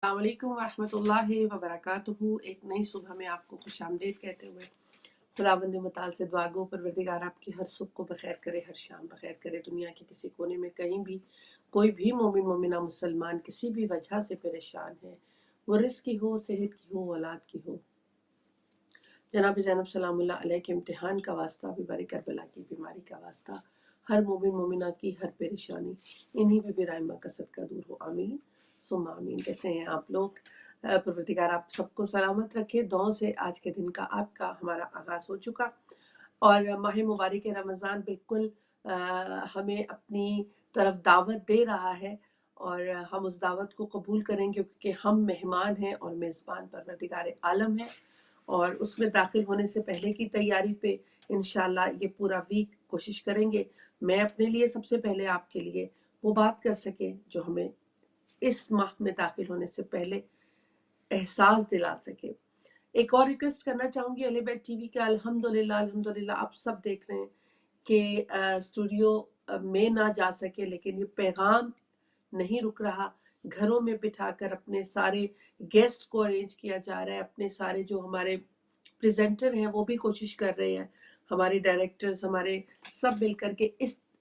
अस्सलाम वालेकुम वरहमतुल्लाहि वबरकातुहू। एक नई सुबह में आपको खुशामदीद कहते हुए खुदावंद मुताल से दुआ गो परवरदिगार आपकी हर सुबह को बखैर करे, हर शाम बखैर करे। दुनिया के किसी कोने में कहीं भी कोई भी मोमिन मोमिना मुसलमान किसी भी वजह से परेशान है, वो रिस्क की हो, सेहत की हो, औलाद की हो, जनाब ज़ैनब सलामुल्लाह अलैह के इम्तिहान का वास्ता, बीमारी करबला की बीमारी का वास्ता, हर मोमिन मोमिना की हर परेशानी इन्हीं भी बिराइमा का सदका दूर हो, आमीन सुम्मा आमीन। कैसे हैं आप लोग? परवरदिगार आप सबको सलामत रखे। दुआओं से आज के दिन का आपका हमारा आगाज़ हो चुका और माह मुबारक रमज़ान बिल्कुल हमें अपनी तरफ दावत दे रहा है और हम उस दावत को कबूल करेंगे क्योंकि हम मेहमान हैं और मेज़बान परवरदिगार आलम है। और उसमें दाखिल होने से पहले की तैयारी पे इंशाल्लाह ये पूरा वीक कोशिश करेंगे मैं अपने लिए सबसे पहले आपके लिए वो बात कर सके जो हमें इस माह में दाखिल होने से पहले एहसास दिला सके। एक और रिक्वेस्ट करना चाहूँगी, अहले बैत टीवी का अल्हम्दुलिल्लाह अल्हम्दुलिल्लाह आप सब देख रहे हैं कि स्टूडियो में ना जा सके, लेकिन ये पैगाम नहीं रुक रहा। घरों में बिठाकर अपने सारे गेस्ट को अरेंज किया जा रहा है, अपने सारे जो हमारे प्रेजेंटर हैं वो भी कोशिश कर रहे हैं, हमारे डायरेक्टर्स हमारे सब मिलकर के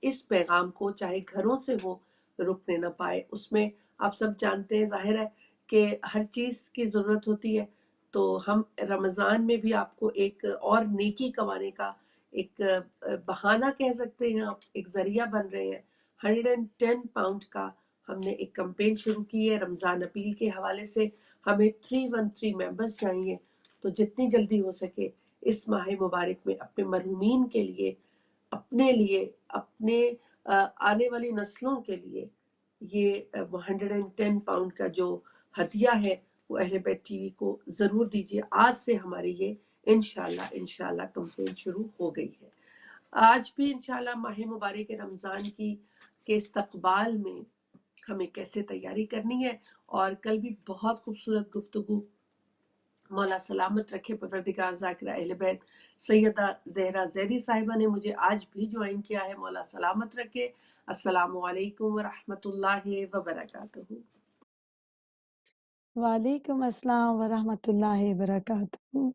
इस पैगाम को चाहे घरों से वो रुकने ना पाए। उसमें आप सब जानते हैं, जाहिर है कि हर चीज़ की ज़रूरत होती है, तो हम रमज़ान में भी आपको एक और नेकी कमाने का एक बहाना कह सकते हैं आप, एक ज़रिया बन रहे हैं। 110 पाउंड का हमने एक कैंपेन शुरू की है रमज़ान अपील के हवाले से। हमें 313 मेंबर्स चाहिए, तो जितनी जल्दी हो सके इस माह मुबारक में अपने मरहूमीन के लिए, अपने लिए, अपने आने वाली नस्लों के लिए ये 110 पाउंड का जो हदिया है वो अहले बैत टीवी को ज़रूर दीजिए। आज से हमारी ये इंशाल्लाह कैंपेन शुरू हो गई है। आज भी इंशाल्लाह माह मुबारक रमज़ान की के इस्तकबाल में हमें कैसे तैयारी करनी है, और कल भी बहुत खूबसूरत गुफ्तगू मौला सलामत रखे परवरदिगार ज़ाकिरा अहले बैत सैयदा ज़हरा ज़ैदी साहिबा ने मुझे आज भी ज्वाइन किया है। मौला सलामत रखे। अस्सलामु अलैकुम व रहमतुल्लाहि व बरकातुहू। वालेकुम अस्सलाम वरहमतुल्लाहि वबरकातुहू।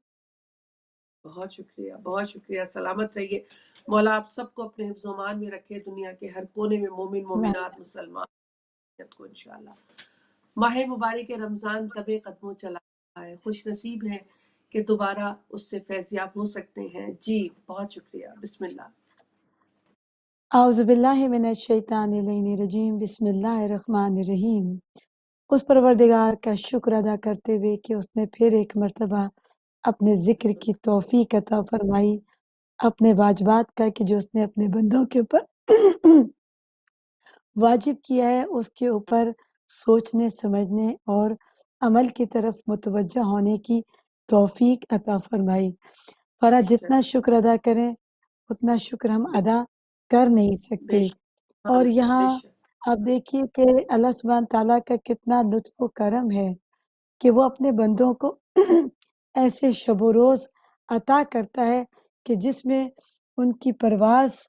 बहुत शुक्रिया, सलामत रहिए। मौला आप सबको अपने हिफ्ज़-ओ-मान में रखे, दुनिया के हर कोने में मोमिन मैं मोमिनात मुसलमान को इंशाल्लाह। माह मुबारक रमज़ान तबे कदमों चला है, खुश नसीब हैं कि दोबारा उससे फैज़याब हो सकते हैं। जी बहुत शुक्रिया, बिस्मिल्लाह। औज़ु बिल्लाहि मिनश शैतानिर रजीम, बिस्मिल्लाहिर रहमानिर रहीम। उस परवरदिगार का शुक्र अदा करते हुए कि उसने फिर एक मर्तबा अपने ज़िक्र की तौफ़ीक अता फ़रमाई, अपने वाजिबात का कि जो उसने अपने बंदों के ऊपर वाजिब किया है, उसके ऊपर सोचने, समझने और अमल की तरफ मुतवज्जह होने की तौफ़ीक अता फ़रमाई। और बेशक, जितना शुक्र अदा करें, उतना शुक्र हम बे अदा कर नहीं सकते। बेशक, हाँ, और यहाँ बेशक, आप देखिए कि अल्लाह सुब्हान तआला का कितना लुत्फ़ व करम है कि वो अपने बंदों को ऐसे शब-ओ-रोज़ अता करता है कि जिसमें उनकी परवाज़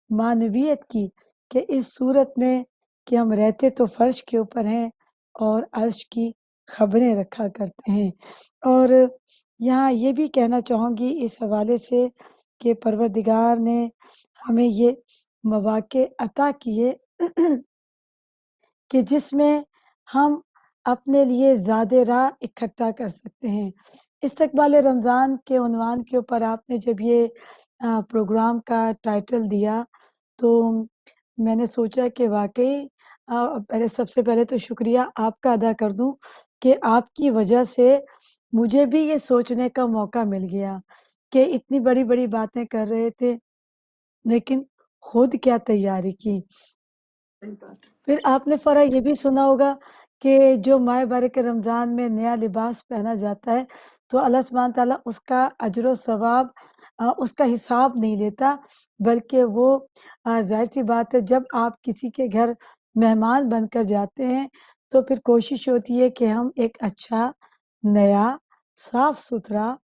मानवियत की, कि इस सूरत में कि हम रहते तो फ़र्श के ऊपर हैं और अर्श की खबरें रखा करते हैं। और यहाँ ये भी कहना चाहूँगी इस हवाले से कि परवरदिगार ने हमें ये मौक़े अता किए कि जिसमें हम अपने लिए ज़्यादा राह इकट्ठा कर सकते हैं। इस्तक़बाल बेशक, रमज़ान के उन्वान के ऊपर आपने जब ये प्रोग्राम का टाइटल दिया, तो मैंने सोचा कि वाक़ई पहले सबसे पहले तो शुक्रिया आपका अदा कर दूँ कि आपकी वजह से मुझे भी ये सोचने का मौका मिल गया कि इतनी बड़ी-बड़ी बातें कर रहे थे, लेकिन खुद क्या तैयारी की। सही बात है। फिर आपने फ़रा ये भी सुना होगा कि जो माह बारक रमज़ान में नया लिबास पहना जाता है, तो अल्लाह सुब्हान तआला उसका अजर व सवाब उसका हिसाब नहीं लेता, बल्कि वो ज़ाहिर-सी बात है जब आप किसी के घर मेहमान बनकर जाते हैं, तो फिर कोशिश होती है कि हम एक अच्छा, नया, साफ-सुथरा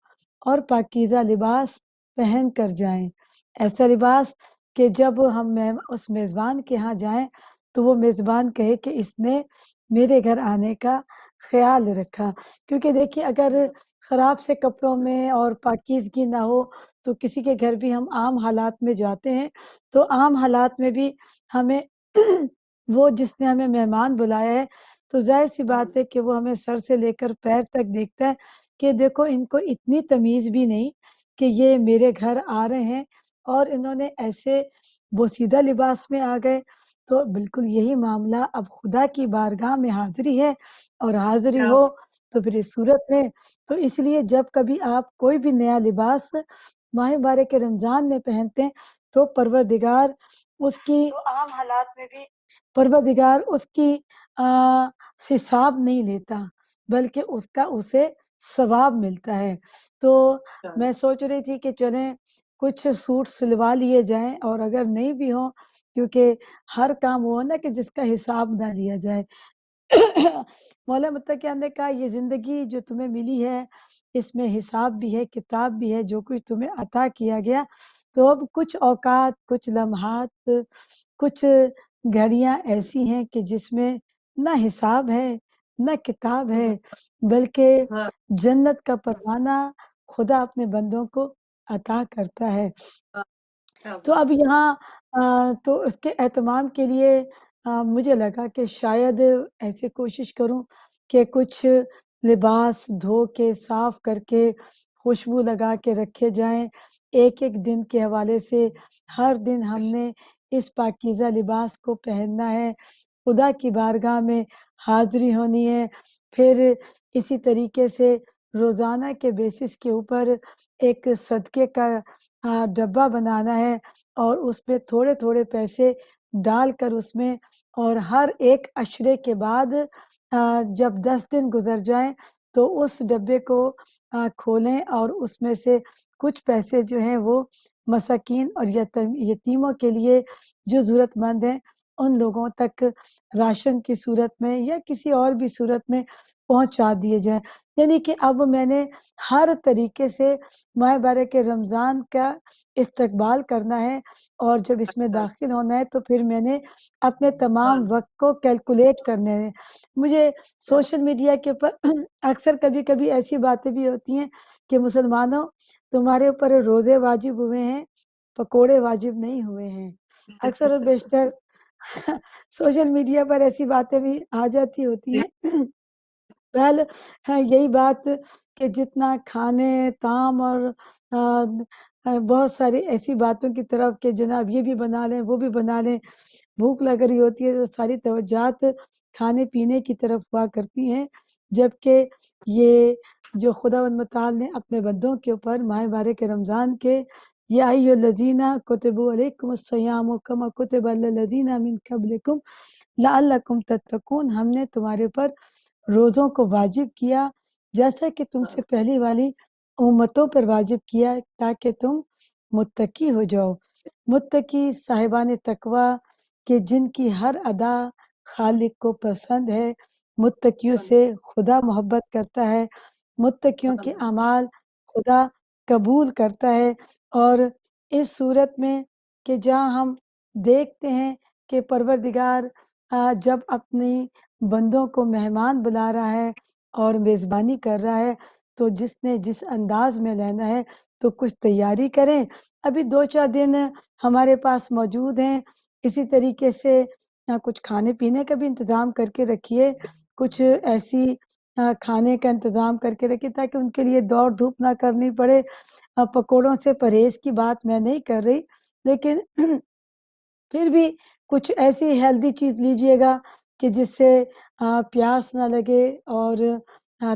और पाकीज़ा लिबास पहन कर जाएँ। ऐसा लिबास कि जब हम उस मेज़बान के यहाँ जाएँ, तो वो मेज़बान कहे कि इसने मेरे घर आने का خیال رکھا کیونکہ دیکھیے اگر خراب سے کپڑوں میں اور پاکیزگی نہ ہو تو کسی کے گھر بھی ہم عام حالات میں جاتے ہیں تو عام حالات میں بھی ہمیں وہ جس نے ہمیں مہمان بلایا ہے تو ظاہر سی بات ہے کہ وہ ہمیں سر سے لے کر پیر تک دیکھتا ہے کہ دیکھو ان کو اتنی تمیز بھی نہیں کہ یہ میرے گھر آ رہے ہیں اور انہوں نے ایسے بوسیدہ لباس میں آ گئے تو بالکل یہی معاملہ اب خدا کی بارگاہ میں حاضری ہے اور حاضری کیا ہو تو پھر اس صورت میں تو اس لیے جب کبھی آپ کوئی بھی نیا لباس ماہ مبارک رمضان میں پہنتے ہیں تو پروردگار اس کی عام حالات میں بھی پروردگار اس کی حساب نہیں لیتا بلکہ اس کا اسے ثواب ملتا ہے تو میں سوچ رہی تھی کہ چلیں کچھ سوٹ سلوا لیے جائیں اور اگر نہیں بھی ہوں کیونکہ ہر کام وہ ہے نا کہ جس کا حساب نہ لیا جائے مولا متقی نے کہا یہ زندگی جو تمہیں ملی ہے اس میں حساب بھی ہے کتاب بھی ہے جو کچھ تمہیں عطا کیا گیا تو اب کچھ اوقات کچھ لمحات کچھ گھڑیاں ایسی ہیں کہ جس میں نہ حساب ہے نہ کتاب ہے بلکہ ہاں جنت کا پروانہ خدا اپنے بندوں کو عطا کرتا ہے ہاں، کیا تو بات اب یہاں تو اس کے اہتمام کے لیے مجھے لگا کہ شاید ایسے کوشش کروں کہ کچھ لباس دھو کے صاف کر کے خوشبو لگا کے رکھے جائیں ایک ایک دن کے حوالے سے ہر دن ہم نے اس پاکیزہ لباس کو پہننا ہے خدا کی بارگاہ میں حاضری ہونی ہے پھر اسی طریقے سے روزانہ کے بیسس کے اوپر ایک صدقے کا ڈبہ بنانا ہے اور اس میں تھوڑے تھوڑے پیسے ڈال کر اس میں اور ہر ایک عشرے کے بعد جب 10 دن گزر جائیں تو اس ڈبے کو کھولیں اور اس میں سے کچھ پیسے جو ہیں وہ مساکین اور یتیموں کے لیے جو ضرورت مند ہیں ان لوگوں تک راشن کی صورت میں یا کسی اور بھی صورت میں پہنچا دیے جائیں یعنی کہ اب میں نے ہر طریقے سے ماہ مبارک رمضان کا استقبال کرنا ہے اور جب اس میں داخل ہونا ہے تو پھر میں نے اپنے تمام وقت کو کیلکولیٹ کرنے ہیں مجھے سوشل میڈیا کے اوپر اکثر کبھی کبھی ایسی باتیں بھی ہوتی ہیں کہ مسلمانوں تمہارے اوپر روزے واجب ہوئے ہیں پکوڑے واجب نہیں ہوئے ہیں اکثر اور بیشتر سوشل میڈیا پر ایسی باتیں بھی آ جاتی ہوتی ہیں بہرحال یہی بات کہ جتنا کھانے طعام اور بہت ساری ایسی باتوں کی طرف کہ جناب یہ بھی بنا لیں وہ بھی بنا لیں بھوک لگ رہی ہوتی ہے تو ساری توجہات کھانے پینے کی طرف ہوا کرتی ہیں جبکہ یہ جو خدا و متعال نے اپنے بندوں کے اوپر ماہ مبارک رمضان کے یا ایھا الذین کتبوا علیکم الصیام کما کتب علی الذین من قبلکم لعلکم تتقون ہم نے تمہارے اوپر روزوں کو واجب کیا جیسا کہ تم سے پہلی والی امتوں پر واجب کیا تاکہ تم متقی ہو جاؤ متقی صاحبان تقوی کہ جن کی ہر ادا خالق کو پسند ہے متقیوں سے خدا محبت کرتا ہے متقیوں کے اعمال خدا قبول کرتا ہے اور اس صورت میں کہ جہاں ہم دیکھتے ہیں کہ پروردگار جب اپنی بندوں کو مہمان بلا رہا ہے اور میزبانی کر رہا ہے تو جس نے جس انداز میں لینا ہے تو کچھ تیاری کریں ابھی 2-4 دن ہمارے پاس موجود ہیں اسی طریقے سے کچھ کھانے پینے کا بھی انتظام کر کے رکھیے کچھ ایسی کھانے کا انتظام کر کے رکھیے تاکہ ان کے لیے دوڑ دھوپ نہ کرنی پڑے پکوڑوں سے پرہیز کی بات میں نہیں کر رہی لیکن پھر بھی کچھ ایسی ہیلدی چیز لیجیے گا کہ جس سے پیاس نہ لگے اور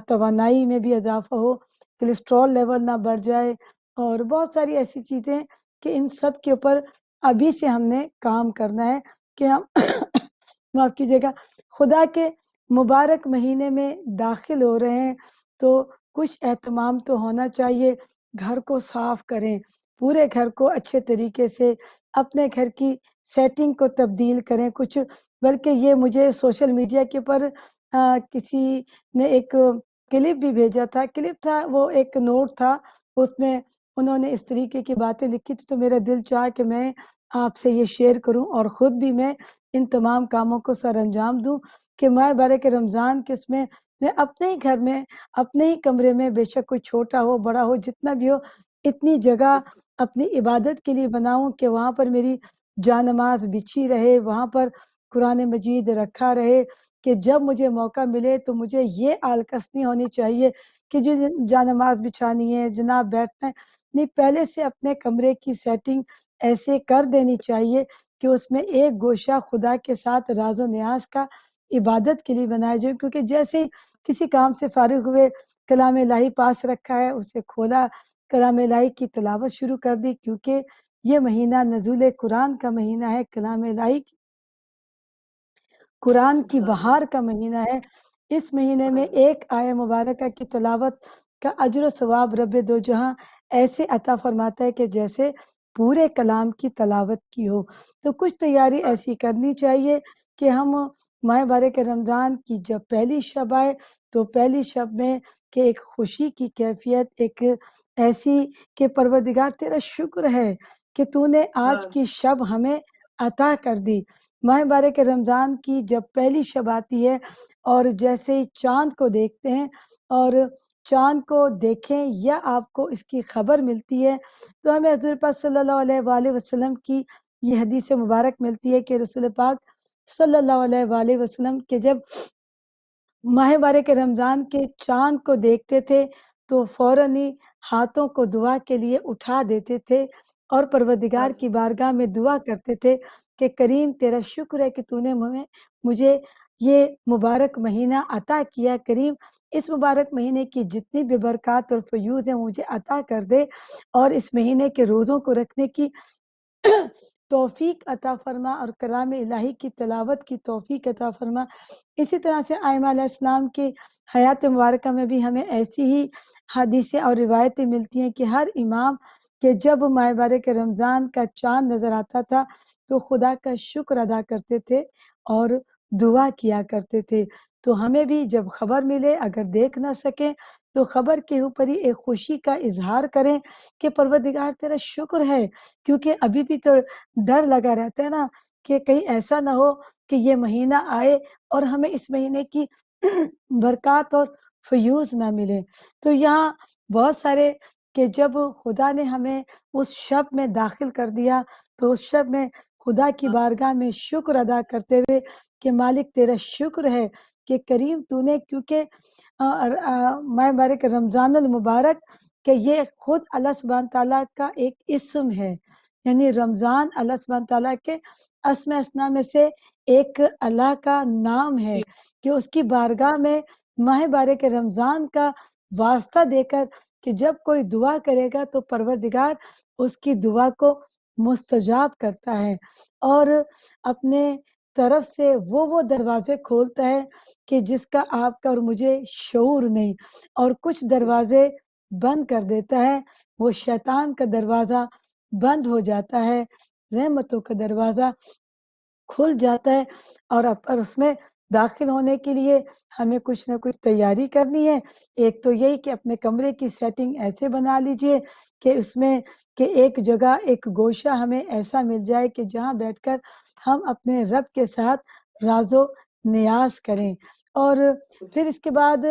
توانائی میں بھی اضافہ ہو کولیسٹرول لیول نہ بڑھ جائے اور بہت ساری ایسی چیزیں کہ ان سب کے اوپر ابھی سے ہم نے کام کرنا ہے کہ ہم معاف کیجیے گا خدا کے مبارک مہینے میں داخل ہو رہے ہیں تو کچھ اہتمام تو ہونا چاہیے گھر کو صاف کریں پورے گھر کو اچھے طریقے سے اپنے گھر کی سیٹنگ کو تبدیل کریں کچھ بلکہ یہ مجھے سوشل میڈیا کے اوپر کسی نے ایک کلپ بھی بھیجا تھا کلپ تھا وہ ایک نوٹ تھا اس میں انہوں نے اس طریقے کی باتیں لکھی تھی تو میرا دل چاہا کہ میں آپ سے یہ شیئر کروں اور خود بھی میں ان تمام کاموں کو سر انجام دوں کہ ماہ مبارک رمضان کے اس میں मैं अपने ही घर में, अपने ही कमरे में बेशक कोई छोटा हो, बड़ा हो, जितना भी हो, इतनी जगह अपनी इबादत के लिए बनाऊँ कि वहाँ पर मेरी जानमाज़ बिछी रहे, वहाँ पर कुरान मजीद रखा रहे कि जब मुझे मौका मिले तो मुझे ये आलकस नहीं होनी चाहिए कि जो जानमाज़ बिछानी है, जनाब बैठना है। नहीं, पहले से अपने कमरे की सेटिंग ऐसे कर देनी चाहिए कि उसमें एक गोशा खुदा के साथ राज़ो नियाज़ का इबादत के लिए बनाया जाए, क्योंकि जैसे ही किसी काम से फ़ारिग हुए, कलाम इलाही पास रखा है, उसे खोला, कलाम इलाही की तिलावत शुरू कर दी, क्योंकि ये महीना नज़ूल कुरान का महीना है, कलाम इलाही कुरान की सुभान अल्लाह। बहार का महीना है। इस महीने में सुभान एक आया मुबारका की तिलावत का अज्र व सवाब रब दो जहाँ ऐसे अता फरमाता है कि जैसे पूरे कलाम की तिलावत की हो। तो कुछ तैयारी अल्लाह। ऐसी करनी चाहिए कि हम माह बारक रमज़ान की जब पहली शब आए, तो पहली शब में कि एक खुशी की कैफ़ियत, एक ऐसी कि परवरदिगार तेरा शुक्र है कि तूने आज हाँ, की शब हमें अता कर दी। माह बारक रमज़ान की जब पहली शब आती है और जैसे ही चाँद को देखते हैं और चाँद को देखें या आपको इसकी खबर मिलती है, तो हमें हज़ूर पाक सल्लल्लाहु अलैहि वसल्लम की ये हदीस मुबारक मिलती है कि रसूल पाक सल्लल्लाहु अलैहि वसल्लम के जब माह बारक रमज़ान के चाँद को देखते थे, तो फ़ौरन ही हाथों को दुआ के लिए उठा देते थे और परवरदिगार हाँ, की बारगाह में दुआ करते थे कि करीम तेरा शुक्र है कि तूने मुझे ये मुबारक महीना अता किया। करीम इस मुबारक महीने की जितनी भी बरक़ात और फ़यूज़ हैं मुझे अता कर दे और इस महीने के रोज़ों को रखने की तौफ़ीक अता फ़रमा और कलाम इलाही की तिलावत की तौफ़ीक अता फ़रमा। इसी तरह से आइमा अलैहिस्सलाम की हयात मुबारका में भी हमें ऐसी ही हदीसें और रिवायतें मिलती हैं कि हर इमाम के जब माह बारक रमज़ान का चाँद नज़र आता था, तो खुदा का शुक्र अदा करते थे और दुआ किया करते थे। तो हमें भी जब खबर मिले, अगर देख ना सकें, तो खबर के ऊपर ही एक खुशी का इज़हार करें कि परवरदिगार तेरा शुक्र है, क्योंकि अभी भी तो डर लगा रहता है ना कि कहीं ऐसा ना हो कि ये महीना आए और हमें इस महीने की बरक़ात और फ़यूज़ ना मिले। तो यहाँ बहुत सारे कि जब खुदा ने हमें उस शब में दाखिल कर दिया, तो उस शब में खुदा की हाँ, बारगाह में शुक्र अदा करते हुए कि मालिक तेरा शुक्र है कि करीम तूने, क्योंकि माह बारक रमज़ानुल मुबारक कि ये खुद अल्लाह सुब्हान तआला का एक इस्म है। यानी रमज़ान अल्लाह सुब्हान तआला के अस्मा हस्ना में से एक अल्लाह का नाम है जी, कि उसकी बारगाह में माह बारक रमज़ान का वास्ता देकर कि जब कोई दुआ करेगा तो परवरदिगार उसकी दुआ को मुस्तजाब करता है और अपने तरफ से वो दरवाज़े खोलता है कि जिसका आपका और मुझे शऊर नहीं, और कुछ दरवाज़े बंद कर देता है, वो शैतान का दरवाज़ा बंद हो जाता है, रहमतों का दरवाज़ा खुल जाता है और पर उसमें दाखिल होने के लिए हमें कुछ न कुछ तैयारी करनी है। एक तो यही कि अपने कमरे की सेटिंग ऐसे बना लीजिए कि उसमें कि एक जगह, एक गोशा हमें ऐसा मिल जाए कि जहाँ बैठकर हम अपने रब के साथ राज़ो नियाज़ करें। और फिर इसके बाद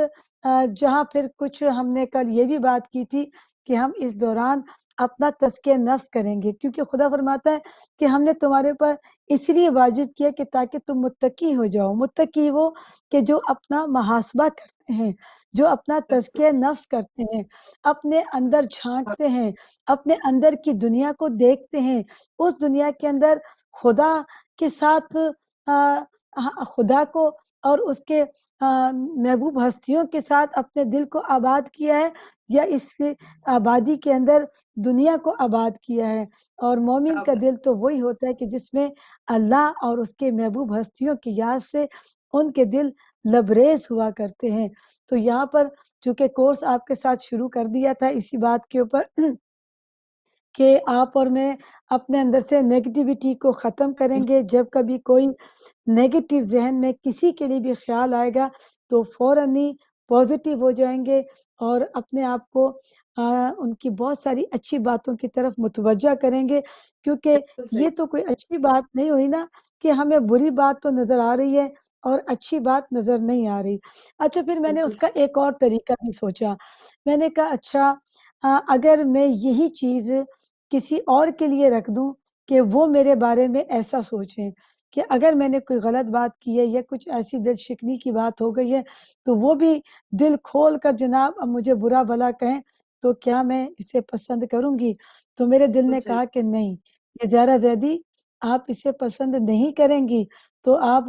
जहाँ फिर कुछ हमने कल ये भी बात की थी कि हम इस दौरान अपना तज़किया नफ्स करेंगे, क्योंकि खुदा फरमाता है कि हमने तुम्हारे ऊपर इसलिए वाजिब किया कि ताकि तुम मुत्तकी हो जाओ। मुत्तकी वो कि जो अपना मुहासबा करते हैं, जो अपना तज़किया नफ्स करते हैं, अपने अंदर झाँकते हैं, अपने अंदर की दुनिया को देखते हैं, उस दुनिया के अंदर खुदा के साथ खुदा को और उसके महबूब हस्तियों के साथ अपने दिल को आबाद किया है या इस आबादी के अंदर दुनिया को आबाद किया है। और मोमिन क्या का बात दिल तो वही होता है कि जिसमें अल्लाह और उसके महबूब हस्तियों की याद से उनके दिल लबरेज़ हुआ करते हैं। तो यहाँ पर चूँकि कोर्स आपके साथ शुरू कर दिया था इसी बात के ऊपर कि आप और मैं अपने अंदर से नेगेटिविटी को ख़त्म है। करेंगे। जब कभी कोई नेगेटिव ज़हन में किसी के लिए भी ख़्याल आएगा, तो फ़ौरन ही पॉज़िटिव हो जाएँगे और अपने आप को उनकी बहुत सारी अच्छी बातों की तरफ मुतवज्जा करेंगे, क्योंकि बिल्कुल सही। ये तो कोई अच्छी बात नहीं हुई ना कि हमें बुरी बात तो नज़र आ रही है اور अच्छी बात नज़र नहीं आ रही। अच्छा फिर मैंने बिल्कुल उसका एक और तरीका भी सोचा। मैंने कहा अच्छा अगर मैं यही चीज़ किसी और के लिए रख दूँ कि वो मेरे बारे में ऐसा सोचें कि अगर मैंने कोई गलत बात की है या कुछ ऐसी दिल शिकनी की बात हो गई है, तो वो भी दिल खोल कर जनाब अब मुझे बुरा-भला कहें, तो क्या मैं इसे पसंद करूँगी? तो मेरे दिल ने सही। कहा कि नहीं, ये ज़रा-ज़ैदी आप इसे पसंद नहीं करेंगी, तो आप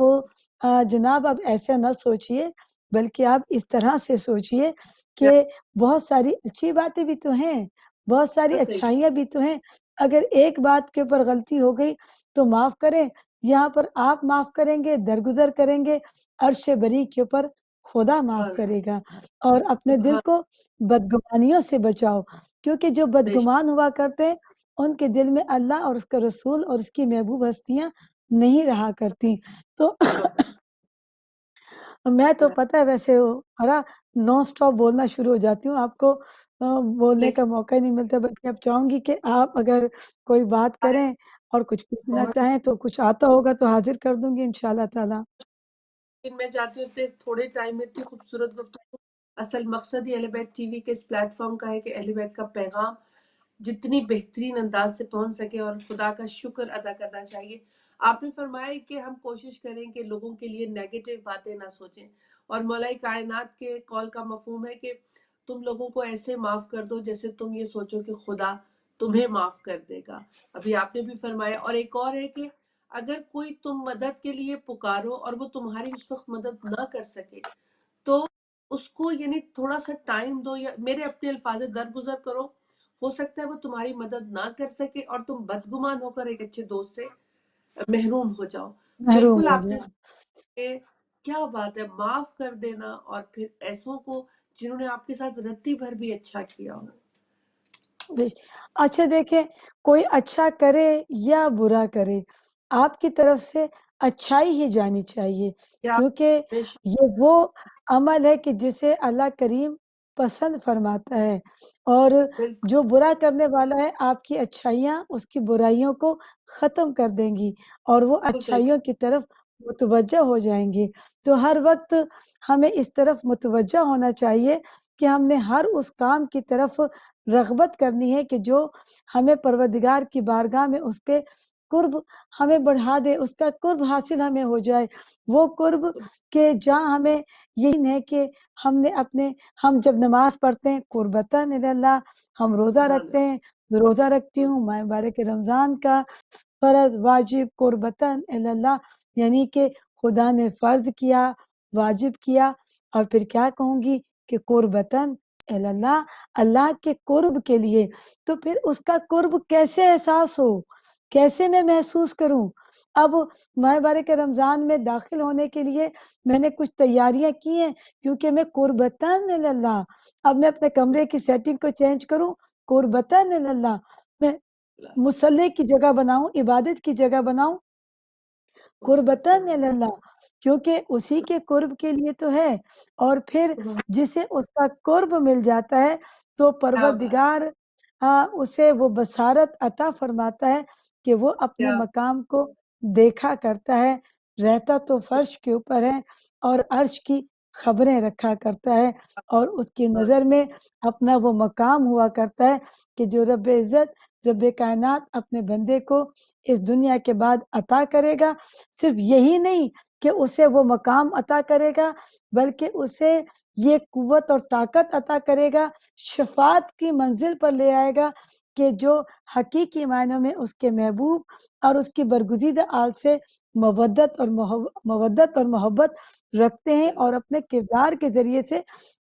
जनाब अब ऐसा ना सोचिए, बल्कि आप इस तरह से सोचिए क्या कि बहुत सारी अच्छी बातें भी तो हैं, बहुत सारी बात सही। अच्छाइयाँ भी तो हैं। अगर एक बात के ऊपर गलती हो गई तो माफ़ करें, यहाँ पर आप माफ़ करेंगे, दरगुज़र करेंगे, अर्श बरी के ऊपर खुदा माफ़ सुभान करेगा और अपने दिल सुभान को बदगुमानियों से बचाओ, क्योंकि जो बेशक। बदगुमान हुआ करते हैं, उनके दिल में अल्लाह और उसका रसूल और उसकी महबूब हस्तियाँ नहीं रहा करती। तो मैं तो पता है वैसे वो है नॉन स्टॉप बोलना शुरू हो जाती हूँ, आपको बोलने का लेकिन मौका ही नहीं मिलता बल्कि अब चाहूँगी कि आप अगर कोई बात आए करें और कुछ पूछना बहुत, चाहें तो कुछ आता होगा तो हाज़िर कर दूँगी इंशाअल्लाह ताला। लेकिन मैं चाहती हूँ इतने थोड़े टाइम में इतनी खूबसूरत गुफ्तगू। असल मकसद ही अहले बैत टीवी के इस प्लेटफॉर्म का है कि अहले बैत का पैगाम जितनी बेहतरीन अंदाज से पहुंच सके और खुदा का शुक्र अदा करना चाहिए। आपने फरमाया कि हम कोशिश करें कि लोगों के लिए नेगेटिव बातें ना सोचें, और मौलाई कायनात के कौल का मफहूम है कि तुम लोगों को ऐसे माफ कर दो जैसे तुम ये सोचो कि खुदा तुम्हें माफ कर देगा। अभी आपने भी फरमाया, और एक और है कि अगर कोई तुम मदद के लिए पुकारो और वो तुम्हारी उस वक्त मदद ना कर सके, तो उसको यानी थोड़ा सा टाइम दो, या मेरे अपने अल्फाज दरगुजर करो। हो सकता है वो तुम्हारी मदद ना कर सके और तुम बदगुमान होकर एक अच्छे दोस्त से महरूम हो जाओ। महरूम बिल्कुल हो आपने जाओ। सही, क्या बात है, माफ कर देना और फिर ऐसों को जिन्होंने आपके साथ रत्ती भर भी अच्छा किया हो। बेश अच्छा देखिए, कोई अच्छा करे या बुरा करे, आपकी तरफ से अच्छाई ही जानी चाहिए क्या क्योंकि बेशक। ये वो अमल है कि जिसे अल्लाह करीम पसंद फरमाता है और बिल्कुल जो बुरा करने वाला है, आपकी अच्छाइयाँ उसकी बुराइयों को ख़त्म कर देंगी और वो सही। अच्छाइयों की तरफ मुतवज्जह हो जाएँगी। तो हर वक़्त हमें इस तरफ मुतवज्जह होना चाहिए कि हमने हर उस काम की तरफ रग़बत करनी है कि जो हमें परवरदिगार की बारगाह में उसके कुर्ब हमें बढ़ा दे, उसका कुर्ब हासिल हमें हो जाए। वो कुर्ब के जहाँ हमें यकीन है कि हमने अपने हम जब नमाज़ पढ़ते हैं कुर्बतन इलल्लाह, हम रोज़ा सुभान रखते हैं, रोज़ा रखती हूँ, माह मुबारक रमज़ान का फ़र्ज़, वाजिब, कुर्बतन इलल्लाह यानी कि खुदा ने फ़र्ज़ किया, वाजिब किया और फिर क्या कहूँगी कि कुर्बतन इलल्लाह, अल्लाह के कुर्ब के लिए। तो फिर उसका कुर्ब कैसे एहसास हो? कैसे मैं महसूस करूँ? अब माह मुबारक रमज़ान में दाख़िल होने के लिए मैंने कुछ तैयारियाँ की हैं क्योंकि मैं कुर्बतन इलल्लाह अब मैं अपने कमरे की सेटिंग को चेंज करूँ, कुर्बतन इलल्लाह मैं अल्लाह। मुसल्ले की जगह बनाऊँ, इबादत की जगह बनाऊँ, कुर्बतन इलल्लाह क्योंकि उसी के कुर्ब के लिए तो है और फिर सुभान। जिसे उसका कुर्ब मिल जाता है, तो क्या बात। परवरदिगार उसे वो बसारत अता फरमाता है कि वो अपने क्या मकाम को देखा करता है, रहता तो फर्श के ऊपर है और अर्श की खबरें रखा करता है और उसकी बात। नज़र में अपना वो मकाम हुआ करता है कि जो रब्बे इज़्ज़त, रब्बे कायनात अपने बंदे को इस दुनिया के बाद अता करेगा। सिर्फ़ यही नहीं कि उसे वो मकाम अता करेगा, बल्कि उसे ये कुव्वत और ताकत अता करेगा, शफ़ाअत की मंज़िल पर ले आएगा कि जो हकीकी मायनों में उसके महबूब और उसकी बरगुज़ीदा आल से मवद्दत और मोहब्बत रखते हैं और अपने किरदार के ज़रिए से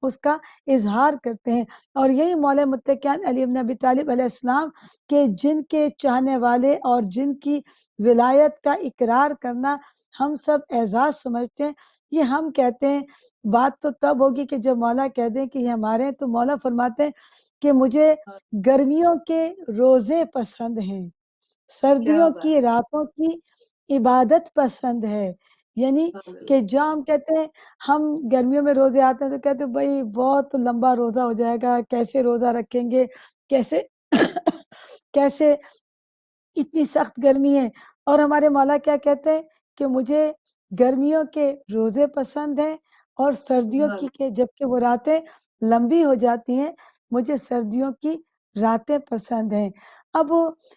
उसका इज़हार करते हैं। और यही मौला मुत्तक़ियान अली इब्न अबी तालिब अलैहिस्सलाम के जिनके चाहने वाले और जिनकी विलायत का इकरार करना हम सब एज़ाज़ समझते हैं, ये हम कहते हैं, बात तो तब होगी कि जब मौला कह दें कि ये हमारे हैं, तो मौला फरमाते हैं कि मुझे गर्मियों के रोज़े पसंद हैं, क्या सर्दियों बात। की रातों की इबादत पसंद है। यानी सुभान अल्लाह। कि जहाँ हम कहते हैं, हम गर्मियों में रोज़े आते हैं तो कहते हैं भई बहुत लंबा रोज़ा हो जाएगा, कैसे रोज़ा रखेंगे, कैसे कैसे इतनी सख्त गर्मी है और हमारे मौला क्या कहते हैं कि मुझे गर्मियों के रोज़े पसंद हैं और सर्दियों हाँ, की के जबकि वो रातें लंबी हो जाती हैं, मुझे सर्दियों की रातें पसंद हैं। अब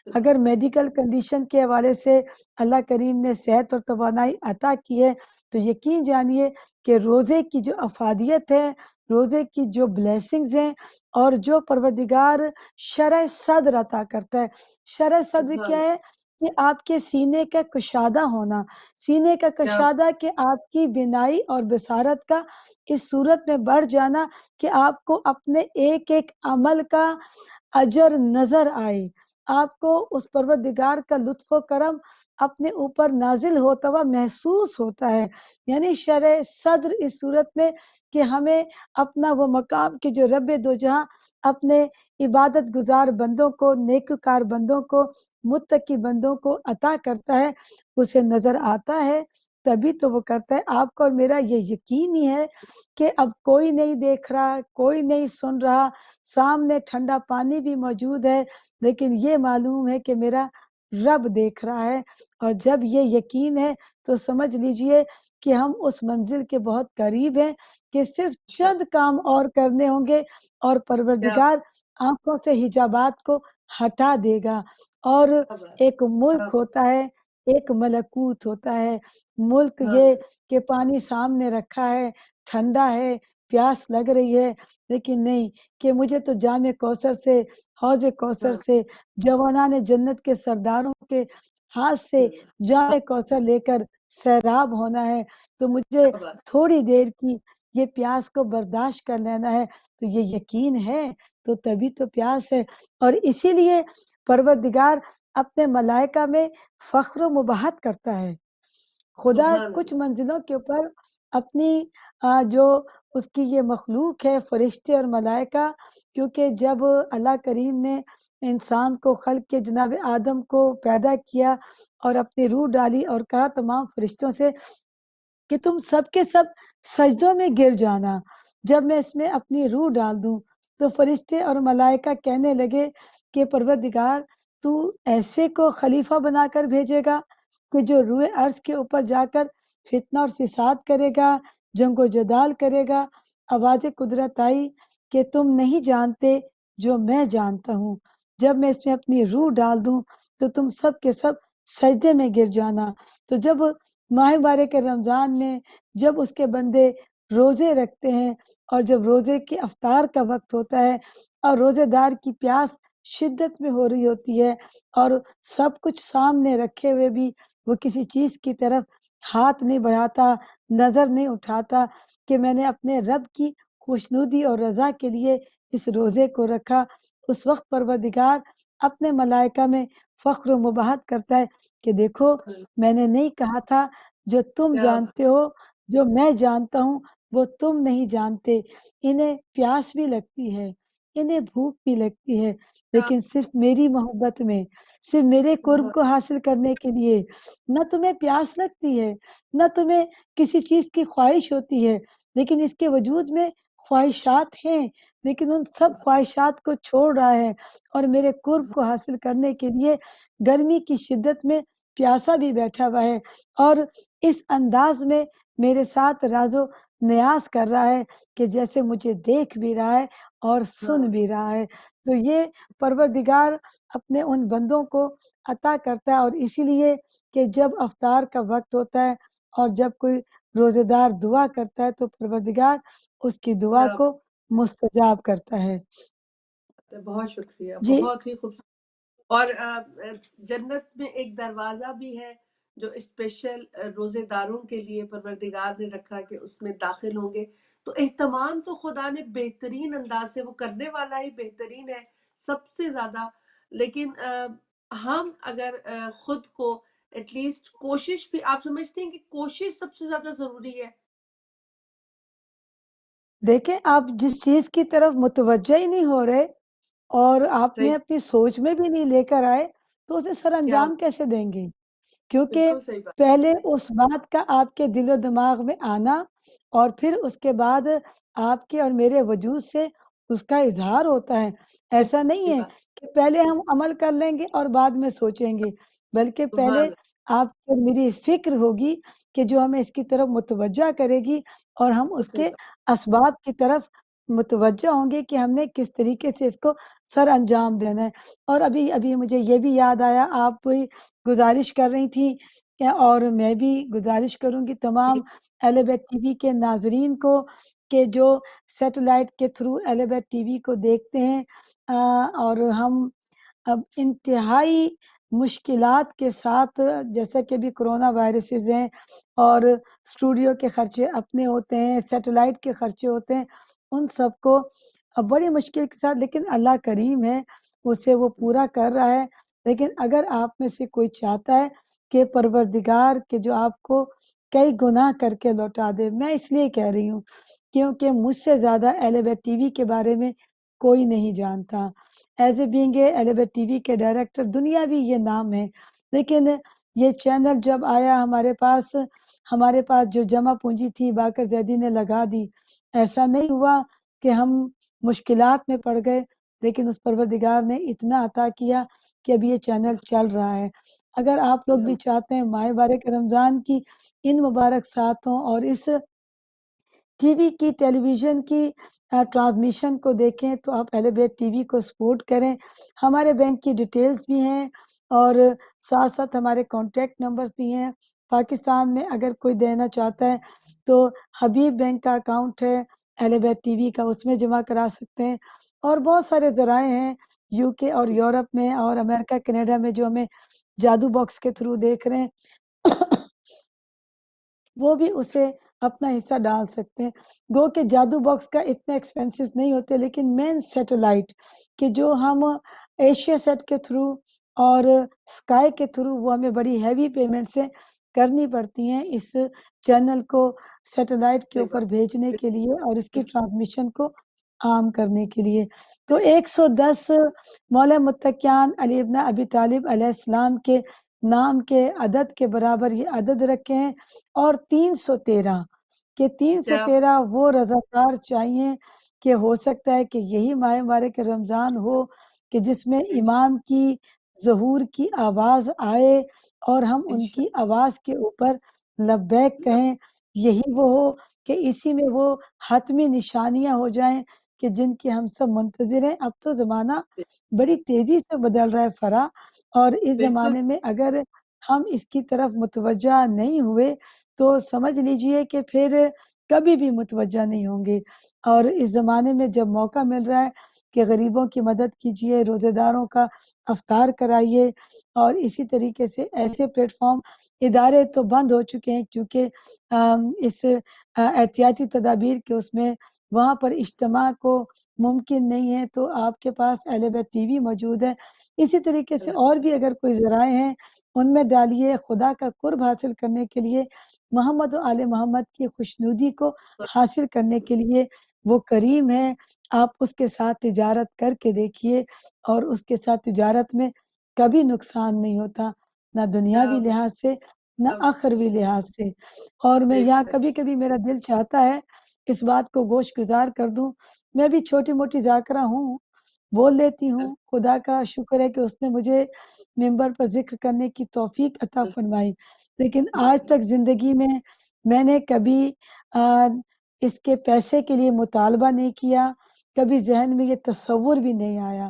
अगर मेडिकल कंडीशन के हवाले से अल्लाह करीम ने सेहत और तवानाई अता की है, तो यकीन जानिए कि रोज़े की जो अफ़ादियत है, रोज़े की जो ब्लेसिंग्स हैं और जो परवरदिगार शरह सद्र अता करता है। शरह सद्र क्या हाँ, है? कि आपके सीने का कुशादा होना, सीने का क्या कुशादा कि आपकी बिनाई और बसारत का इस सूरत में बढ़ जाना कि आपको अपने एक-एक अमल का अजर नज़र आए। आपको उस परवरदिगार का लुत्फ़ व करम अपने ऊपर नाज़िल होता हुआ महसूस होता है। यानी शरह सद्र इस सूरत में कि हमें अपना वो मकाम कि जो रब दो जहाँ अपने इबादत गुज़ार बंदों को, नेककार बंदों को, मुत्तकी बंदों को अता करता है, उसे नज़र आता है, तभी तो वो करता है। आपका और मेरा ये यकीन ही है कि अब कोई नहीं देख रहा, कोई नहीं सुन रहा, सामने ठंडा पानी भी मौजूद है, लेकिन ये मालूम है कि मेरा रब देख रहा है और जब ये यकीन है, तो समझ लीजिए कि हम उस मंज़िल के बहुत करीब हैं कि सिर्फ़ अच्छा, चंद काम और करने होंगे और क्या परवरदिगार आँखों से हिजाबात को हटा देगा और बात एक क्या मुल्क होता है, एक मलकूत होता है। मुल्क हाँ, ये कि पानी सामने रखा है, ठंडा है, प्यास लग रही है, लेकिन नहीं कि मुझे तो जामे कौसर से, हौज़ कौसर हाँ, से, जवानाने जन्नत के सरदारों के हाथ से हाँ, जामे कौसर लेकर सैराब होना है, तो मुझे क्या बात थोड़ी देर की ये प्यास को बर्दाश्त कर लेना है, तो ये यकीन है, तो तभी तो प्यास है और इसीलिए परवरदिगार अपने मलाइका में फ़ख्र व मुबाहत करता है। खुदा सुभान कुछ अल्लाह, मंज़िलों के ऊपर अपनी जो उसकी ये मखलूक है फ़रिश्ते और मलाइका क्योंकि जब अल्लाह करीम ने इंसान को ख़ल्क़ के जनाब आदम को पैदा किया और अपनी रूह डाली और कहा तमाम फ़रिश्तों से कि तुम सब के सब सजदों में गिर जाना, जब मैं इसमें अपनी रूह डाल दूँ। तो फ़रिश्ते और मलाइका कहने लगे कि परवरदिगार तू ऐसे को खलीफ़ा बनाकर भेजेगा कि जो रूए अर्श के ऊपर जाकर फ़ितना और फ़िसाद करेगा, जंग-ओ-जदाल करेगा। आवाज़ कुदरत आई कि तुम नहीं जानते जो मैं जानता हूँ। जब मैं इसमें अपनी रूह डाल दूँ, तो तुम सब के सब सजदे में गिर जाना। तो जब माह मुबारक रमज़ान में जब उसके बंदे रोज़े रखते हैं और जब रोज़े के इफ्तार का वक़्त होता है और रोज़ेदार की प्यास शिद्दत में हो रही होती है और सब कुछ सामने रखे हुए भी वो किसी चीज़ की तरफ हाथ नहीं बढ़ाता, नज़र नहीं उठाता कि मैंने अपने रब की खुशनुदी और रज़ा के लिए इस रोज़े को रखा। उस वक़्त परवरदिगार अपने मलाइका में फ़ख्र व मुबाहत करता है कि देखो अल्लाह, मैंने नहीं कहा था जो तुम क्या बात जानते हो, जो मैं जानता हूँ, वो तुम नहीं जानते। इन्हें प्यास भी लगती है, इन्हें भूख भी लगती है, क्या लेकिन सिर्फ़ मेरी मोहब्बत में, सिर्फ़ मेरे कुर्ब सुभान को हासिल करने के लिए, ना तुम्हें प्यास लगती है, ना तुम्हें किसी चीज़ की ख़्वाहिश होती है, लेकिन इसके वजूद में ख़्वाहिशात हैं, लेकिन उन सब ख़्वाहिशात को छोड़ रहा है और मेरे कुर्ब को हासिल करने के लिए गर्मी की शिद्दत में प्यासा भी बैठा हुआ है और इस अंदाज़ में मेरे साथ राज़ो नियाज़ कर रहा है कि जैसे मुझे देख भी रहा है और सुन हाँ, भी रहा है। तो ये परवरदिगार अपने उन बंदों को अता करता है और इसीलिए कि जब इफ्तार का वक़्त होता है और जब कोई रोज़ेदार दुआ करता है तो परवरदिगार उसकी दुआ क्या को मुस्तजाब करता है। बात है, बहुत शुक्रिया, जी। बहुत ही खूब और जन्नत में एक दरवाज़ा भी है जो स्पेशल रोज़ेदारों के लिए परवरदिगार ने रखा कि उसमें दाखिल होंगे। तो एहतमाम तो खुदा ने बेहतरीन अंदाज से वो करने वाला ही बेहतरीन है सबसे ज़्यादा। लेकिन हम अगर खुद को एटलीस्ट कोशिश भी आप समझते हैं कि कोशिश सबसे ज़्यादा ज़रूरी है? देखें, आप जिस चीज़ की तरफ मुतवज्जह ही नहीं हो रहे और आपने सही, अपनी सोच में भी नहीं लेकर आए, तो उसे क्या सरअंजाम कैसे देंगे? क्योंकि बिल्कुल सही बात। पहले उस बात का आपके दिलो-दिमाग में आना और फिर उसके बाद आपके और मेरे वजूद से उसका इज़हार होता है। ऐसा बिल्कुल नहीं सही है बात। कि पहले हम अमल कर लेंगे और बाद में सोचेंगे, बल्कि सुभान पहले अल्लाह, आपकी और मेरी फ़िक्र होगी کہ جو ہمیں اس کی طرف متوجہ کرے گی اور ہم اس صحیح کے بات اسباب کی طرف متوجہ ہوں گے کہ ہم نے کس طریقے سے اس کو سر انجام دینا ہے۔ اور ابھی ابھی مجھے یہ بھی یاد آیا، آپ بھی گزارش کر رہی تھیں اور میں بھی گزارش کروں گی جی، تمام اہل بیت ٹی وی کے ناظرین کو کہ جو سیٹلائٹ کے تھرو اہل بیت ٹی وی کو دیکھتے ہیں اور ہم اب انتہائی مشکلات کے ساتھ، جیسا کہ ابھی کرونا وائرسز ہیں اور اسٹوڈیو کے خرچے اپنے ہوتے ہیں، سیٹلائٹ کے خرچے ہوتے ہیں، ان سب کو بڑی مشکل کے ساتھ، لیکن اللہ کریم ہے، اسے وہ پورا کر رہا ہے۔ لیکن اگر آپ میں سے کوئی چاہتا ہے کہ پروردگار کہ جو آپ کو کئی گناہ کر کے لوٹا دے، میں اس لیے کہہ رہی ہوں کیونکہ مجھ سے زیادہ اہل بیت ٹی وی کے بارے میں کوئی نہیں جانتا۔ ایز اے بینگ اے اہل بیت ٹی وی کے ڈائریکٹر، دنیا بھی یہ نام ہے، لیکن یہ چینل جب آیا ہمارے پاس جو جمع پونجی تھی باقر زیدی نے لگا دی۔ ایسا نہیں ہوا کہ ہم مشکلات میں پڑ گئے، لیکن اس پروردگار نے اتنا عطا کیا کہ اب یہ چینل چل رہا ہے۔ اگر آپ لوگ بھی الحمد چاہتے ہیں ماہ بارک رمضان کی ان مبارک ساعتوں اور اس ٹی وی کی، ٹیلی ویژن کی ٹرانسمیشن کو دیکھیں تو آپ اہل بیت ٹی وی کو سپورٹ کریں۔ ہمارے بینک کی ڈیٹیلز بھی ہیں اور ساتھ ساتھ ہمارے کانٹیکٹ نمبرز بھی ہیں۔ پاکستان میں اگر کوئی دینا چاہتا ہے تو حبیب بینک کا اکاؤنٹ ہے اہل بیت ٹی وی کا، اس میں جمع کرا سکتے ہیں۔ اور بہت سارے ذرائع ہیں یو کے اور یورپ میں اور امریکہ کینیڈا میں جو ہمیں جادو باکس کے تھرو دیکھ رہے ہیں وہ بھی اسے اپنا حصہ ڈال سکتے ہیں۔ گو کہ جادو باکس کا اتنے ایکسپینسز نہیں ہوتے، لیکن مین سیٹلائٹ کہ جو ہم ایشیا سیٹ کے تھرو اور اسکائی کے تھرو وہ ہمیں بڑی ہیوی پیمنٹ سے کرنی پڑتی ہیں اس چینل کو سیٹلائٹ کے صحیح اوپر بات بھیجنے کے لیے اور اس کی بالکل ٹرانسمیشن کو عام کرنے کے لیے۔ تو 110 مولا متقیان علی ابن ابی طالب علیہ السلام کے نام کے عدد کے برابر یہ عدد رکھے ہیں، اور 313 کہ کیا 313 وہ رضاکار چاہیے کہ ہو سکتا ہے کہ یہی ماہ مبارک رمضان ہو کہ جس میں امام کی ظہور کی آواز آئے اور ہم ان کی انشاءاللہ آواز کے اوپر لبیک کہیں، یہی وہ ہو کہ اسی میں وہ حتمی نشانیاں ہو جائیں کہ جن کی ہم سب منتظر ہیں۔ اب تو زمانہ بڑی تیزی سے بدل رہا ہے فرا، اور اس بالکل زمانے میں اگر ہم اس کی طرف متوجہ نہیں ہوئے تو سمجھ لیجئے کہ پھر کبھی بھی متوجہ نہیں ہوں گے۔ اور اس زمانے میں جب موقع مل رہا ہے کہ غریبوں کی مدد کیجئے، روزے داروں کا افطار کرائیے، اور اسی طریقے سے ایسے پلیٹ فارم ادارے تو بند ہو چکے ہیں کیونکہ اس احتیاطی تدابیر کے اس میں وہاں پر اجتماع کو ممکن نہیں ہے، تو آپ کے پاس اہل بیت ٹی وی موجود ہے۔ اسی طریقے سے اور بھی اگر کوئی ذرائع ہیں ان میں ڈالیے۔ خدا کا قرب حاصل کرنے کے لیے، محمد و آل محمد کی خوشنودی کو حاصل کرنے کے لیے وہ کریم ہے۔ آپ اس کے ساتھ تجارت کر کے دیکھیے، اور اس کے ساتھ تجارت میں کبھی نقصان نہیں ہوتا، نہ دنیاوی لحاظ سے نہ آخروی لحاظ سے۔ اور میں یہاں کبھی کبھی میرا دل چاہتا ہے اس بات کو گوش گزار کر دوں، میں بھی چھوٹی موٹی ذاکرہ ہوں، بول لیتی ہوں۔ خدا کا شکر ہے کہ اس نے مجھے ممبر پر ذکر کرنے کی توفیق عطا فرمائی، لیکن آج تک زندگی میں نے کبھی اس کے پیسے کے لیے مطالبہ نہیں کیا، کبھی ذہن میں یہ تصور بھی نہیں آیا۔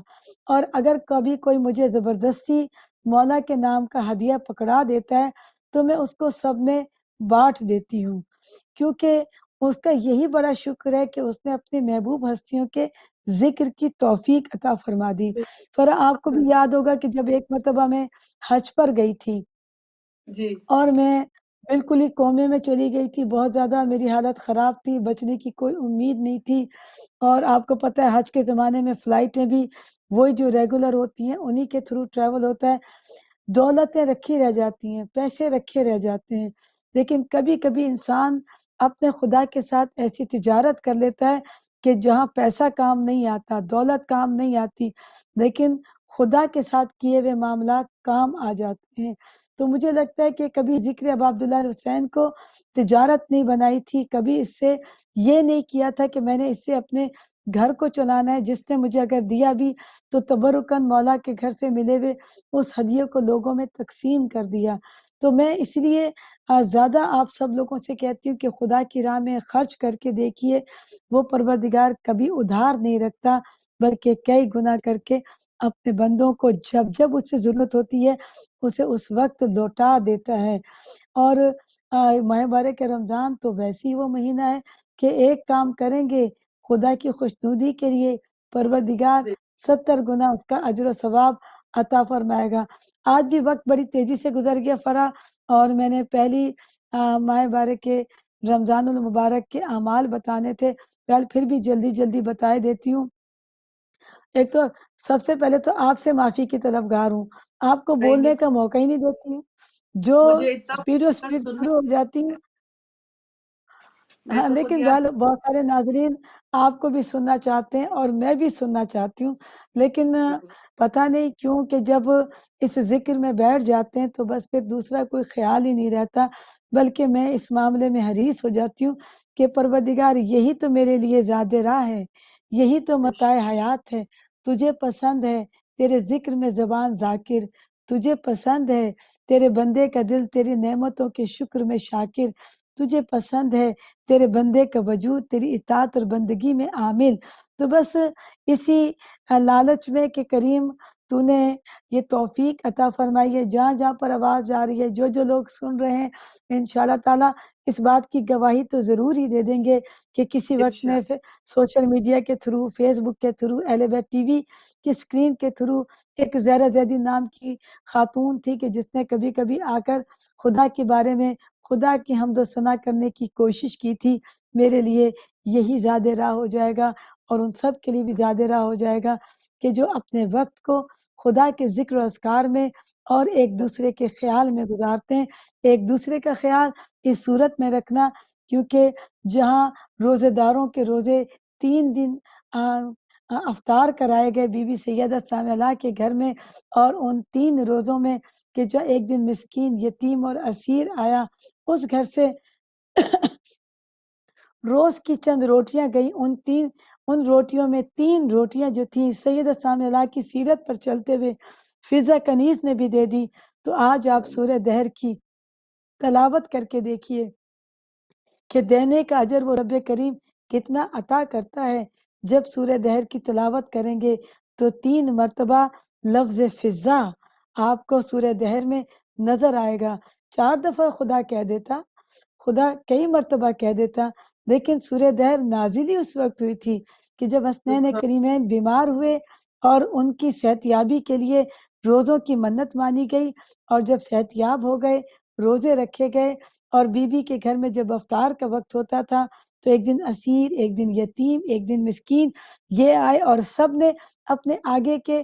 اور اگر کبھی کوئی مجھے زبردستی مولا کے نام کا ہدیہ پکڑا دیتا ہے تو میں اس کو سب میں بانٹ دیتی ہوں، کیونکہ اس کا یہی بڑا شکر ہے کہ اس نے اپنی محبوب ہستیوں کے ذکر کی توفیق عطا فرما دی۔ فرا آپ کو بھی یاد ہوگا کہ جب ایک مرتبہ میں حج پر گئی تھی جی اور میں بالکل ہی کومے میں چلی گئی تھی، بہت زیادہ میری حالت خراب تھی، بچنے کی کوئی امید نہیں تھی، اور آپ کو پتہ ہے حج کے زمانے میں فلائٹیں بھی وہی جو ریگولر ہوتی ہیں انہی کے تھرو ٹریول ہوتا ہے۔ دولتیں رکھی رہ جاتی ہیں، پیسے رکھے رہ جاتے ہیں، لیکن کبھی کبھی انسان اپنے خدا کے ساتھ ایسی تجارت کر لیتا ہے کہ جہاں پیسہ کام نہیں آتا، دولت کام نہیں آتی، لیکن خدا کے ساتھ کیے ہوئے معاملات کام آ جاتے ہیں۔ تو مجھے لگتا ہے کہ کبھی ذکر ابا عبداللہ حسین کو تجارت نہیں بنائی تھی، کبھی اس سے یہ نہیں کیا تھا کہ میں نے اس سے اپنے گھر کو چلانا ہے، جس نے مجھے اگر دیا بھی تو تبرکاً مولا کے گھر سے ملے ہوئے اس ہدیے کو لوگوں میں تقسیم کر دیا۔ تو میں اس لیے زیادہ آپ سب لوگوں سے کہتی ہوں کہ خدا کی راہ میں خرچ کر کے دیکھیے، وہ پروردگار کبھی ادھار نہیں رکھتا، بلکہ کئی گنا کر کے اپنے بندوں کو جب جب اسے ضرورت ہوتی ہے اسے اس وقت لوٹا دیتا ہے۔ اور ماہ مبارک رمضان تو ویسے ہی وہ مہینہ ہے کہ ایک کام کریں گے خدا کی خوشنودی کے لیے، پروردگار 70 گنا اس کا اجر و ثواب عطا فرمائے گا۔ آج بھی وقت بڑی تیزی سے گزر گیا فرا، اور میں نے پہلی ماہ مبارک کے رمضان المبارک کے اعمال بتانے تھے، پھر بھی جلدی جلدی بتائے دیتی ہوں۔ ایک تو سب سے پہلے تو آپ سے معافی کی طلبگار ہوں، آپ کو نہیں بولنے نہیں، کا موقع ہی نہیں دیتی ہوں، جو مجھے اتنا اسپیڈ سننا، شروع ہو جاتی ہوں۔ میں ہاں، تو خود لیکن یہاں سے بہت سارے ناظرین آپ کو بھی سننا چاہتے ہیں اور میں بھی سننا چاہتی ہوں، لیکن پتہ نہیں کیوں کہ جب اس ذکر میں بیٹھ جاتے ہیں تو بس پھر دوسرا کوئی خیال ہی نہیں رہتا، بلکہ میں اس معاملے میں حریص ہو جاتی ہوں کہ پروردگار یہی تو میرے لیے زاد راہ ہے، یہی تو متاع حیات ہے، تجھے پسند ہے تیرے ذکر میں زبان ذاکر، تجھے پسند ہے تیرے بندے کا دل تیری نعمتوں کے شکر میں شاکر، تجھے پسند ہے تیرے بندے کا وجود تیری اطاعت اور بندگی میں عامل۔ تو بس اسی لالچ میں کہ کریم تو نے یہ توفیق عطا فرمائی ہے، جہاں جہاں پر آواز جا رہی ہے، جو جو لوگ سن رہے ہیں، انشاءاللہ تعالیٰ اس بات کی گواہی تو ضرور ہی دے دیں گے کہ کسی وقت میں انشاءاللہ سوشل میڈیا کے تھرو، فیس بک کے تھرو، اہل بیت ٹی وی کی اسکرین کے تھرو ایک زہرہ زیدی نام کی خاتون تھی کہ جس نے کبھی کبھی آ کر خدا کے بارے میں خدا کی حمد و ثنا کرنے کی کوشش کی تھی، میرے لیے یہی زیادہ راہ ہو جائے گا اور ان سب کے لیے بھی زیادہ راہ ہو جائے گا کہ جو اپنے وقت کو خدا کے ذکر و اذکار میں اور ایک دوسرے کے خیال میں گزارتے ہیں۔ ایک دوسرے کا خیال اس صورت میں رکھنا، کیونکہ جہاں روزے داروں کے روزے 3 دن افطار کرائے گئے بی بی سیدہ ثانیہ کے گھر میں، اور ان 3 روزوں میں کہ جو ایک دن مسکین، یتیم اور اسیر آیا، اس گھر سے روز کی چند روٹیاں گئی، ان روٹیوں میں 3 روٹیاں جو تھیں سیدہ ثانیہ کی سیرت پر چلتے ہوئے فضہ کنیز نے بھی دے دی۔ تو آج آپ سورہ دہر کی تلاوت کر کے دیکھیے کہ دینے کا اجر وہ رب کریم کتنا عطا کرتا ہے۔ جب سورہ دہر کی تلاوت کریں گے تو 3 مرتبہ لفظ فضہ آپ کو سورہ دہر میں نظر آئے گا۔ 4 دفعہ خدا کہہ دیتا، خدا کئی مرتبہ کہہ دیتا، لیکن سورہ دہر نازل ہی اس وقت ہوئی تھی کہ جب حسنین کریمین بیمار ہوئے اور ان کی صحت یابی کے لیے روزوں کی منت مانی گئی، اور جب صحت یاب ہو گئے، روزے رکھے گئے، اور بی بی کے گھر میں جب افطار کا وقت ہوتا تھا تو ایک دن اسیر، ایک دن یتیم، ایک دن مسکین یہ آئے، اور سب نے اپنے آگے کے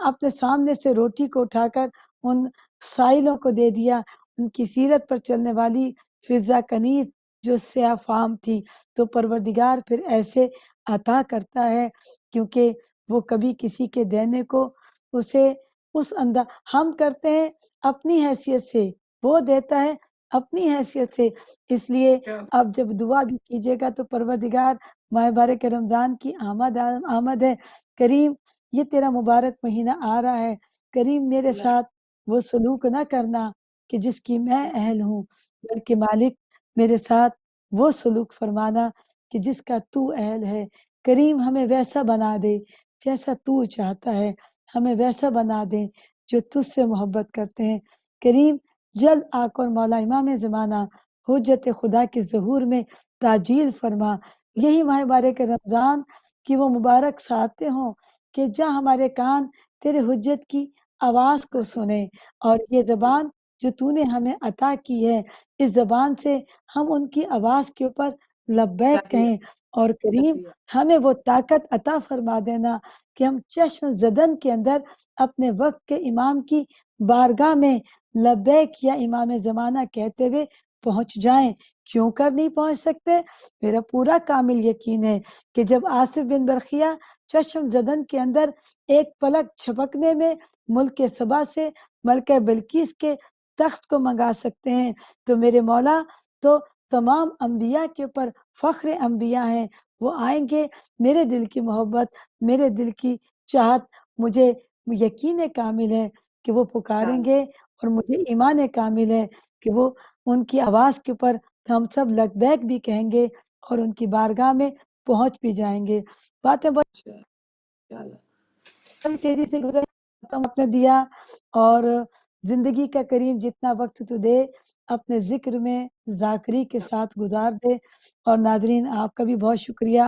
اپنے سامنے سے روٹی کو اٹھا کر ان سائلوں کو دے دیا، ان کی سیرت پر چلنے والی فضہ کنیز جو سیاہ فام تھی۔ تو پروردگار پھر ایسے عطا کرتا ہے کیونکہ وہ کبھی کسی کے دینے کو اسے اس انداز ہم کرتے ہیں اپنی حیثیت سے، وہ دیتا ہے اپنی حیثیت سے۔ اس لیے اب جب دعا بھی کیجیے گا تو پروردگار ماہ مبارک رمضان کی آمد ہے، کریم یہ تیرا مبارک مہینہ آ رہا ہے، کریم میرے ساتھ وہ سلوک نہ کرنا کہ جس کی میں اہل ہوں، بلکہ مالک میرے ساتھ وہ سلوک فرمانا کہ جس کا تو اہل ہے۔ کریم ہمیں ویسا بنا دے جیسا تو چاہتا ہے، ہمیں ویسا بنا دے جو تجھ سے محبت کرتے ہیں۔ کریم جلد آ کر مولا امام زمانہ حجت خدا کے ظہور میں تعجیل فرما۔ یہی ماہ مبارک رمضان کی وہ مبارک ساعتیں ہوں کہ جہاں ہمارے کان تیرے حجت کی آواز کو سنیں، اور یہ زبان جو تو نے ہمیں عطا کی ہے، اس زبان سے ہم ان کی آواز کے اوپر لبیک کہیں، اور کریم ہمیں وہ طاقت عطا فرما دینا کہ ہم چشم زدن کے اندر اپنے وقت کے امام کی بارگاہ میں لبیک یا امام زمانہ کہتے ہوئے پہنچ جائیں۔ کیوں کر نہیں پہنچ سکتے؟ میرا پورا کامل یقین ہے کہ جب آصف بن برخیہ چشم زدن کے اندر ایک پلک چھپکنے میں ملک سبا سے ملکہ بلقیس کے تخت کو منگا سکتے ہیں، تو میرے مولا تو تمام انبیاء کے اوپر فخر انبیاء ہیں، وہ آئیں گے۔ میرے دل کی محبت، میرے دل کی چاہت، مجھے یقین کامل ہے کہ وہ پکاریں گے اور مجھے ایمان کامل ہے کہ وہ ان کی آواز کے اوپر ہم سب لبیک بھی کہیں گے اور ان کی بارگاہ میں پہنچ بھی جائیں گے. باتیں انشاءاللہ. بڑی تیزی سے گزر اپنے دیا، اور زندگی کا کریم جتنا وقت تو دے اپنے ذکر میں ذاکری کے ساتھ گزار دے. اور ناظرین آپ کا بھی بہت شکریہ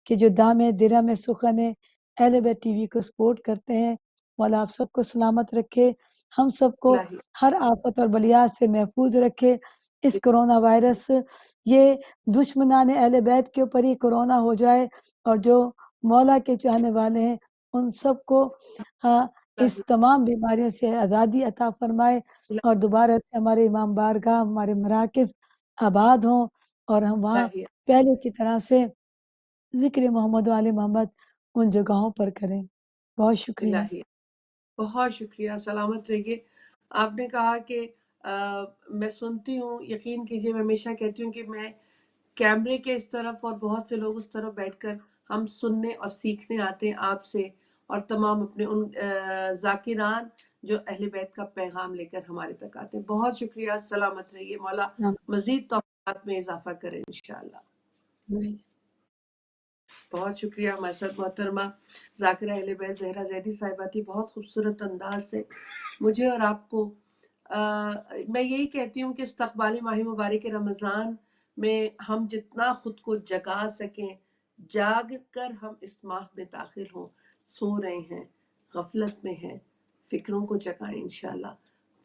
کہ جو دام درہم سخن اہل بیت ٹی وی کو سپورٹ کرتے ہیں. مولا آپ سب کو سلامت رکھے، ہم سب کو الہی ہر آفت اور بلیات سے محفوظ رکھے. اس کرونا وائرس یہ دشمنان اہل بیت کے اوپر ہی کرونا ہو جائے، اور جو مولا کے چاہنے والے ہیں ان سب کو اس تمام بیماریوں سے آزادی عطا فرمائے، اور دوبارہ سے ہمارے امام بارگاہ، ہمارے مراکز آباد ہوں، اور ہم وہاں الہی پہلے کی طرح سے ذکر محمد و آل محمد ان جگہوں پر کریں. بہت شکریہ. الہی. بہت شکریہ، سلامت رہیے. آپ نے کہا کہ میں سنتی ہوں، یقین کیجئے میں ہمیشہ کہتی ہوں کہ میں کیمرے کے اس طرف اور بہت سے لوگ اس طرف بیٹھ کر ہم سننے اور سیکھنے آتے ہیں آپ سے اور تمام اپنے ان ذاکران جو اہل بیت کا پیغام لے کر ہمارے تک آتے ہیں. بہت شکریہ، سلامت رہیے. مولا مزید توفیقات میں اضافہ کریں انشاءاللہ. بہت شکریہ. ہمارے ساتھ محترمہ ذاکرہ اہل بیت زہرا زیدی صاحبہ تھی، بہت خوبصورت انداز سے مجھے اور آپ کو میں یہی کہتی ہوں کہ استقبالی ماہ مبارک رمضان میں ہم جتنا خود کو جگا سکیں، جاگ کر ہم اس ماہ میں داخل ہوں. سو رہے ہیں، غفلت میں ہیں، فکروں کو جگائیں انشاءاللہ.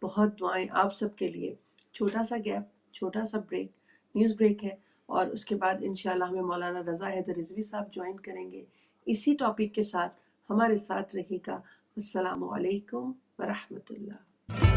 بہت دعائیں آپ سب کے لیے. چھوٹا سا گیپ، چھوٹا سا بریک، نیوز بریک ہے، اور اس کے بعد انشاءاللہ ہمیں مولانا رضا حیدر رضوی صاحب جوائن کریں گے اسی ٹاپک کے ساتھ. ہمارے ساتھ رہے گا. السلام علیکم ورحمۃ اللہ.